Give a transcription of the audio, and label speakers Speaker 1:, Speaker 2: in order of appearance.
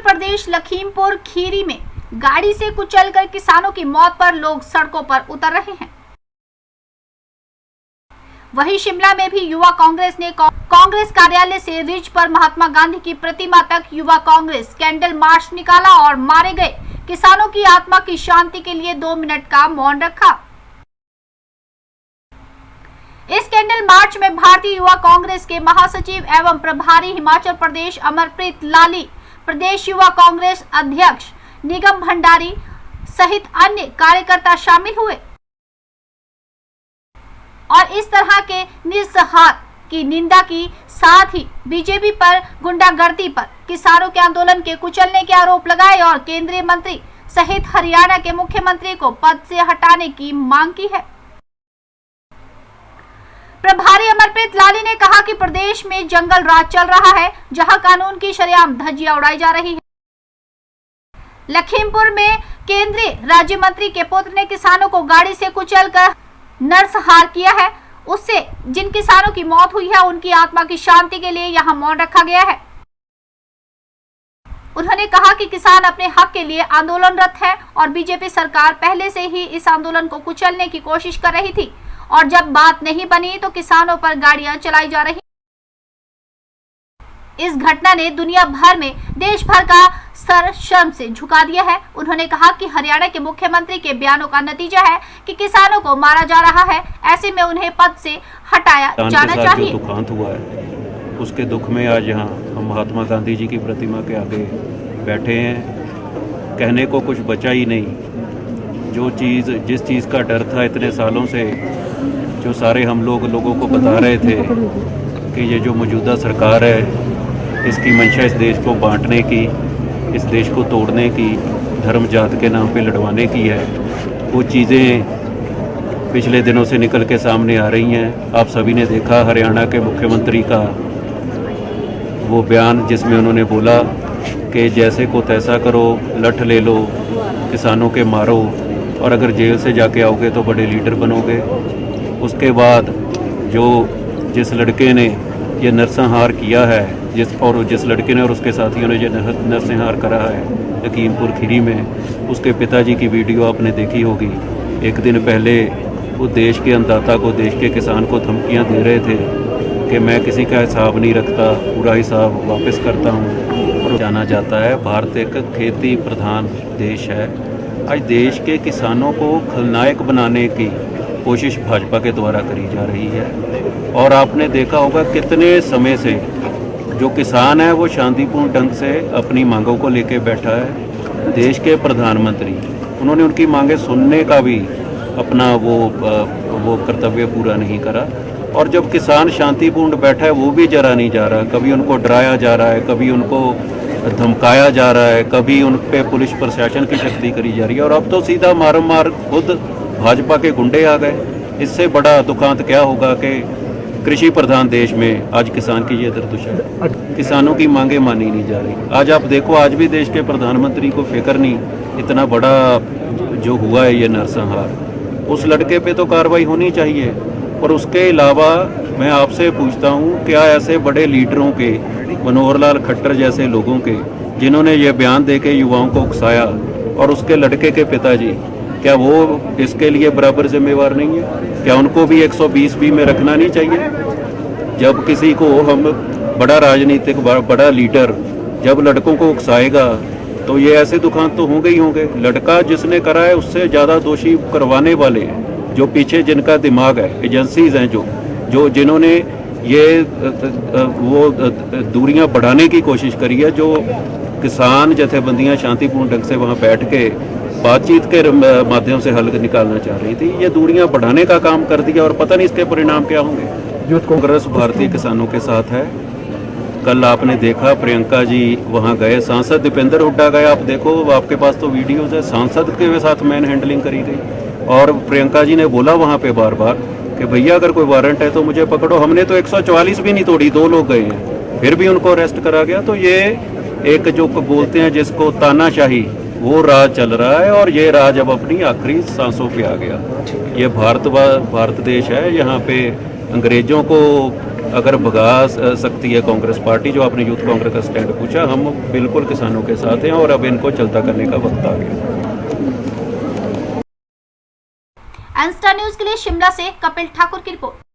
Speaker 1: प्रदेश लखीमपुर खीरी में गाड़ी से कुचलकर किसानों की मौत पर लोग सड़कों पर उतर रहे हैं। वहीं शिमला में भी युवा कांग्रेस ने कांग्रेस कार्यालय से रिज पर महात्मा गांधी की प्रतिमा तक युवा कांग्रेस कैंडल मार्च निकाला और मारे गए किसानों की आत्मा की शांति के लिए 2 मिनट का मौन रखा। इस कैंडल मार्च में भारतीय युवा कांग्रेस के महासचिव एवं प्रभारी हिमाचल प्रदेश अमरप्रीत लाली, प्रदेश युवा कांग्रेस अध्यक्ष निगम भंडारी सहित अन्य कार्यकर्ता शामिल हुए और इस तरह के निस्सहार की निंदा की। साथ ही बीजेपी पर गुंडागर्दी पर किसानों के आंदोलन के कुचलने के आरोप लगाए और केंद्रीय मंत्री सहित हरियाणा के मुख्यमंत्री को पद से हटाने की मांग की है। प्रभारी अमरप्रीत लाली ने कहा कि प्रदेश में जंगल राज चल रहा है, जहां कानून की शरेआम धज्जियां उड़ाई जा रही है। लखीमपुर में केंद्रीय राज्य मंत्री के पुत्र ने किसानों को गाड़ी से कुचलकर नरसंहार किया है। उससे जिन किसानों की मौत हुई है उनकी आत्मा की शांति के लिए यहां मौन रखा गया है। उन्होंने कहा कि किसान अपने हक के लिए आंदोलनरत है और बीजेपी सरकार पहले से ही इस आंदोलन को कुचलने की कोशिश कर रही थी और जब बात नहीं बनी तो किसानों पर गाड़ियां चलाई जा रही। इस घटना ने दुनिया भर में देश भर का सर शर्म से झुका दिया है। उन्होंने कहा कि हरियाणा के मुख्यमंत्री के बयानों का नतीजा है कि किसानों को मारा जा रहा है, ऐसे में उन्हें पद से हटाया जाना चाहिए।
Speaker 2: जो दुखांत हुआ है उसके दुख में आज यहाँ हम महात्मा गांधी जी की प्रतिमा के आगे बैठे हैं। कहने को कुछ बचा ही नहीं। जिस चीज़ का डर था इतने सालों से, जो सारे हम लोगों को बता रहे थे कि ये जो मौजूदा सरकार है इसकी मंशा इस देश को बांटने की, इस देश को तोड़ने की, धर्म जात के नाम पे लड़वाने की है, वो चीज़ें पिछले दिनों से निकल के सामने आ रही हैं। आप सभी ने देखा हरियाणा के मुख्यमंत्री का वो बयान जिसमें उन्होंने बोला कि जैसे को तैसा करो, लठ ले लो, किसानों के मारो और अगर जेल से जाके आओगे तो बड़े लीडर बनोगे। उसके बाद जिस लड़के ने ये नरसंहार किया है, जिस लड़के ने और उसके साथियों ने ये नरसंहार करा है लखीमपुर खीरी में, उसके पिताजी की वीडियो आपने देखी होगी। एक दिन पहले वो देश के अन्नदाता को, देश के किसान को धमकियां दे रहे थे कि मैं किसी का हिसाब नहीं रखता, पूरा हिसाब वापस करता हूं। और जाना जाता है भारत एक खेती प्रधान देश है। आज देश के किसानों को खलनायक बनाने की कोशिश भाजपा के द्वारा करी जा रही है। और आपने देखा होगा कितने समय से जो किसान है वो शांतिपूर्ण ढंग से अपनी मांगों को लेकर बैठा है। देश के प्रधानमंत्री उन्होंने उनकी मांगें सुनने का भी अपना वो कर्तव्य पूरा नहीं करा। और जब किसान शांतिपूर्ण बैठा है वो भी जरा नहीं जा रहा। कभी उनको डराया जा रहा है, कभी उनको धमकाया जा रहा है, कभी उन पे पुलिस प्रशासन की शक्ति करी जा रही है। और अब तो सीधा मार खुद भाजपा के गुंडे आ गए। इससे बड़ा दुखांत क्या होगा कि कृषि प्रधान देश में आज किसान की ये दुर्दशा है। किसानों की मांगें मानी नहीं जा रही। आज आप देखो, आज भी देश के प्रधानमंत्री को फिक्र नहीं। इतना बड़ा जो हुआ है ये नरसंहार, उस लड़के पे तो कार्रवाई होनी चाहिए। और उसके अलावा मैं आपसे पूछता हूँ, क्या ऐसे बड़े लीडरों के, मनोहर लाल खट्टर जैसे लोगों के, जिन्होंने ये बयान दे के युवाओं को उकसाया, और उसके लड़के के पिताजी, क्या वो इसके लिए बराबर जिम्मेवार नहीं है? क्या उनको भी 120 बी में रखना नहीं चाहिए? जब किसी को हम बड़ा राजनीतिक बड़ा लीडर जब लड़कों को उकसाएगा तो ये ऐसे दुखांत तो होंगे ही होंगे। लड़का जिसने करा है उससे ज़्यादा दोषी करवाने वाले जो पीछे जिनका दिमाग है, एजेंसीज हैं जिन्होंने ये वो दूरियां बढ़ाने की कोशिश करी है। जो किसान जथेबंदियां शांतिपूर्ण ढंग से वहाँ बैठ के बातचीत के माध्यम से हल निकालना चाह रही थी, ये दूरियां बढ़ाने का काम कर दिया। और पता नहीं इसके परिणाम क्या होंगे। कांग्रेस भारतीय किसानों के साथ है। कल आपने देखा प्रियंका जी वहाँ गए, सांसद दीपेंद्र हुड्डा गए। आप देखो, आपके पास तो वीडियोज है, सांसद के साथ मैन हैंडलिंग करी गई। और प्रियंका जी ने बोला वहाँ पे बार बार कि भैया अगर कोई वारंट है तो मुझे पकड़ो। हमने तो 144 भी नहीं तोड़ी, 2 लोग गए हैं, फिर भी उनको अरेस्ट करा गया। तो ये एक जो बोलते हैं जिसको तानाशाही, वो राज चल रहा है। और ये राज अब अपनी आखिरी सांसों पे आ गया। ये भारत देश है, यहाँ पे अंग्रेजों को अगर भगा सकती है कांग्रेस पार्टी, जो आपने यूथ कांग्रेस का स्टैंड पूछा, हम बिल्कुल किसानों के साथ हैं और अब इनको चलता करने का वक्त आ गया।
Speaker 1: एन स्टार न्यूज के लिए शिमला से कपिल ठाकुर की रिपोर्ट।